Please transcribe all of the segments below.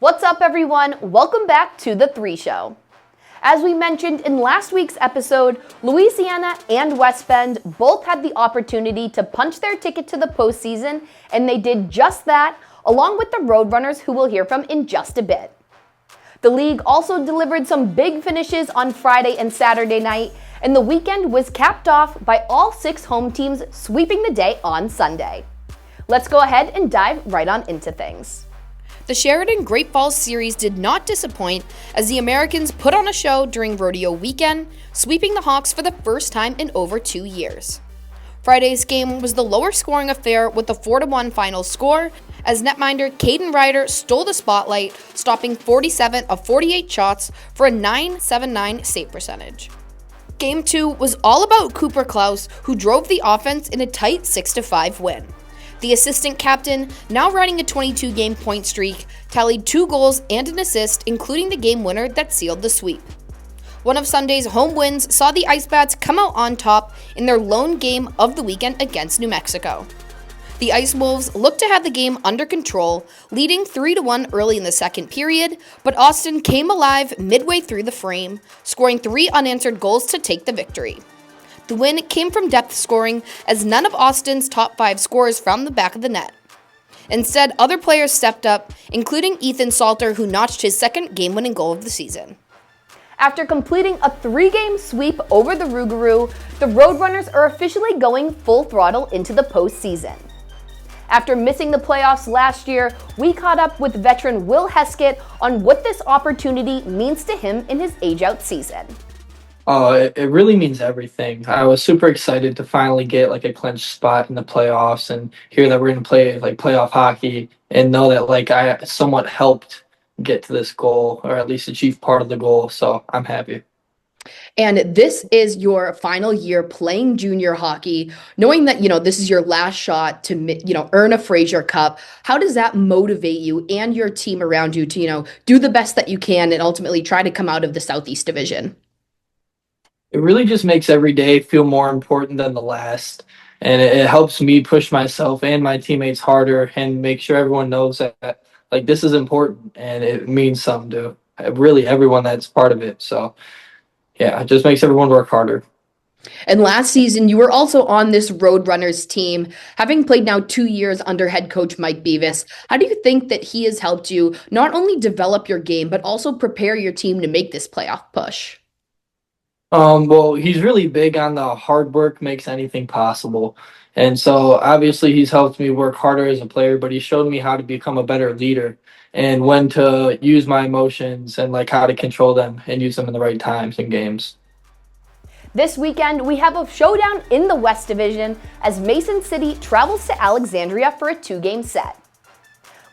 What's up, everyone? Welcome back to The 3 Show. As we mentioned in last week's episode, Louisiana and West Bend both had the opportunity to punch their ticket to the postseason, and they did just that, along with the Roadrunners, who we'll hear from in just a bit. The league also delivered some big finishes on Friday and Saturday night, and the weekend was capped off by all 6 home teams sweeping the day on Sunday. Let's go ahead and dive right on into things. The Sheridan Great Falls series did not disappoint as the Americans put on a show during rodeo weekend, sweeping the Hawks for the first time in over 2 years. Friday's game was the lower scoring affair with a 4-1 final score as netminder Caden Ryder stole the spotlight, stopping 47 of 48 shots for a .979 save percentage. Game 2 was all about Cooper Klaus, who drove the offense in a tight 6-5 win. The assistant captain, now running a 22-game point streak, tallied 2 goals and an assist, including the game winner that sealed the sweep. One of Sunday's home wins saw the Ice Bats come out on top in their lone game of the weekend against New Mexico. The Ice Wolves looked to have the game under control, leading 3-1 early in the second period, but Austin came alive midway through the frame, scoring 3 unanswered goals to take the victory. The win came from depth scoring, as none of Austin's top 5 scorers found the back of the net. Instead, other players stepped up, including Ethan Salter, who notched his second game-winning goal of the season. After completing a 3-game sweep over the Rougarou, the Roadrunners are officially going full throttle into the postseason. After missing the playoffs last year, we caught up with veteran Will Heskett on what this opportunity means to him in his age-out season. Oh, it really means everything. I was super excited to finally get a clinched spot in the playoffs and hear that we're going to play playoff hockey and know that I somewhat helped get to this goal, or at least achieve part of the goal. So I'm happy. And this is your final year playing junior hockey, knowing that, this is your last shot to, earn a Fraser Cup. How does that motivate you and your team around you to, do the best that you can and ultimately try to come out of the Southeast Division? It really just makes every day feel more important than the last. And it helps me push myself and my teammates harder and make sure everyone knows that this is important and it means something to really everyone that's part of it. So yeah, it just makes everyone work harder. And last season, you were also on this Roadrunners team, having played now 2 years under head coach Mike Beavis. How do you think that he has helped you not only develop your game, but also prepare your team to make this playoff push? Well, he's really big on the hard work makes anything possible. And so obviously he's helped me work harder as a player, but he showed me how to become a better leader and when to use my emotions and how to control them and use them in the right times in games. This weekend, we have a showdown in the West Division as Mason City travels to Alexandria for a 2-game set.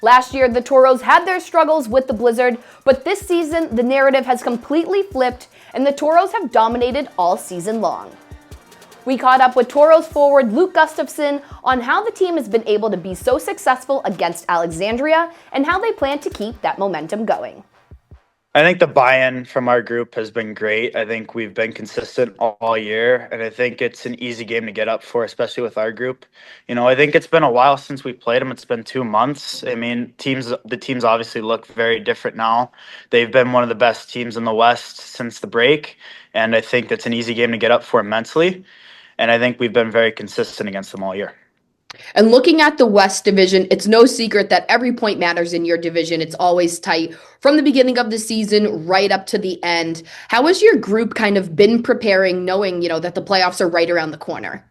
Last year, the Toros had their struggles with the Blizzard, but this season, the narrative has completely flipped and the Toros have dominated all season long. We caught up with Toros forward Luke Gustafson on how the team has been able to be so successful against Alexandria and how they plan to keep that momentum going. I think the buy-in from our group has been great. I think we've been consistent all year, and I think it's an easy game to get up for, especially with our group. I think it's been a while since we played them. It's been 2 months. I mean, the teams obviously look very different now. They've been one of the best teams in the West since the break, and I think it's an easy game to get up for mentally, and I think we've been very consistent against them all year. And looking at the West Division, it's no secret that every point matters in your division. It's always tight from the beginning of the season right up to the end. How has your group kind of been preparing, knowing, that the playoffs are right around the corner?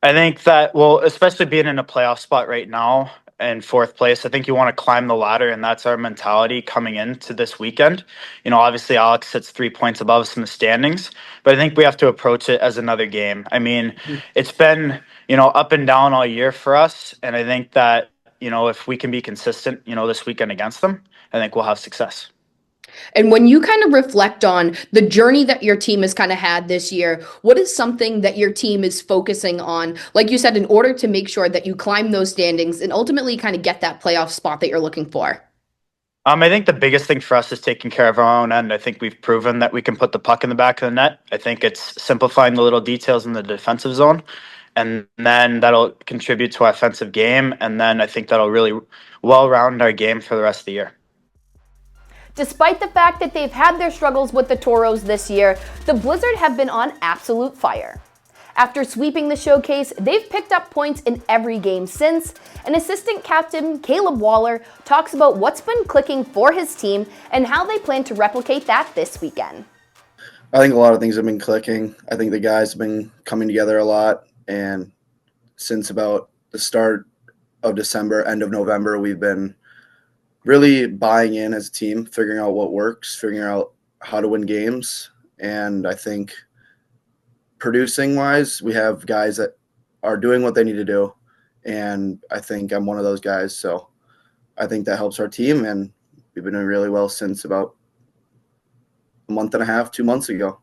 I think that, especially being in a playoff spot right now in 4th place, I think you want to climb the ladder, and that's our mentality coming into this weekend. Obviously Alex sits 3 points above us in the standings, but I think we have to approach it as another game. I mean, it's been, up and down all year for us, and I think that, if we can be consistent, this weekend against them, I think we'll have success. And when you kind of reflect on the journey that your team has kind of had this year, what is something that your team is focusing on, like you said, in order to make sure that you climb those standings and ultimately kind of get that playoff spot that you're looking for? I think the biggest thing for us is taking care of our own end. I think we've proven that we can put the puck in the back of the net. I think it's simplifying the little details in the defensive zone, and then that'll contribute to our offensive game, and then I think that'll really well round our game for the rest of the year. Despite the fact that they've had their struggles with the Toros this year, the Blizzard have been on absolute fire. After sweeping the showcase, they've picked up points in every game since, and assistant captain Caleb Waller talks about what's been clicking for his team and how they plan to replicate that this weekend. I think a lot of things have been clicking. I think the guys have been coming together a lot, and since about the start of December, end of November, we've been really buying in as a team, figuring out what works, figuring out how to win games, and I think producing-wise, we have guys that are doing what they need to do, and I think I'm one of those guys, so I think that helps our team, and we've been doing really well since about a month and a half, 2 months ago.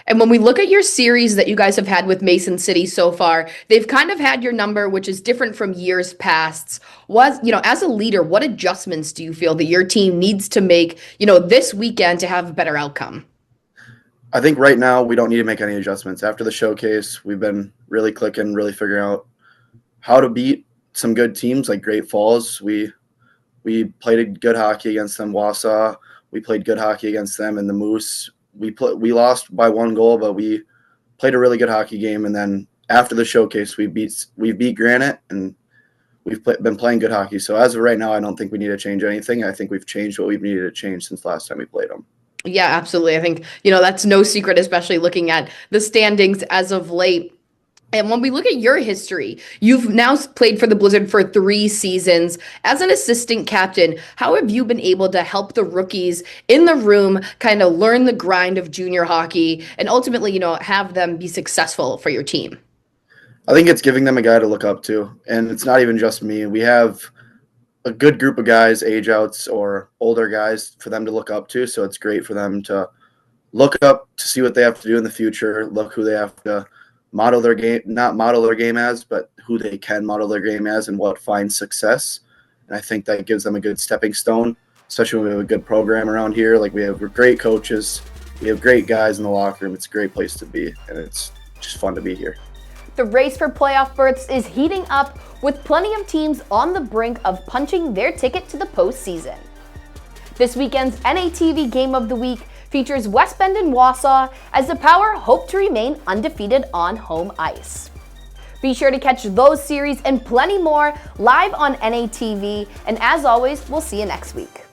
And when we look at your series that you guys have had with Mason City so far, they've kind of had your number, which is different from years past. As a leader, what adjustments do you feel that your team needs to make, this weekend to have a better outcome? I think right now we don't need to make any adjustments. After the showcase, we've been really clicking, really figuring out how to beat some good teams like Great Falls. We played a good hockey against them. Wausau, we played good hockey against them, and the Moose. We lost by 1 goal, but we played a really good hockey game. And then after the showcase, we beat Granite, and we've been playing good hockey. So as of right now, I don't think we need to change anything. I think we've changed what we've needed to change since last time we played them. Yeah, absolutely. I think, that's no secret, especially looking at the standings as of late. And when we look at your history, you've now played for the Blizzard for 3 seasons. As an assistant captain, how have you been able to help the rookies in the room kind of learn the grind of junior hockey and ultimately, have them be successful for your team? I think it's giving them a guy to look up to. And it's not even just me. We have a good group of guys, age outs or older guys, for them to look up to. So it's great for them to look up to see what they have to do in the future, look who they have to model their game, not model their game as, but who they can model their game as and what finds success. And I think that gives them a good stepping stone, especially when we have a good program around here. Like, we have great coaches, we have great guys in the locker room. It's a great place to be, and it's just fun to be here. The race for playoff berths is heating up, with plenty of teams on the brink of punching their ticket to the postseason. This weekend's NATV Game of the Week features West Bend and Wausau, as the Power hope to remain undefeated on home ice. Be sure to catch those series and plenty more live on NATV, and as always, we'll see you next week.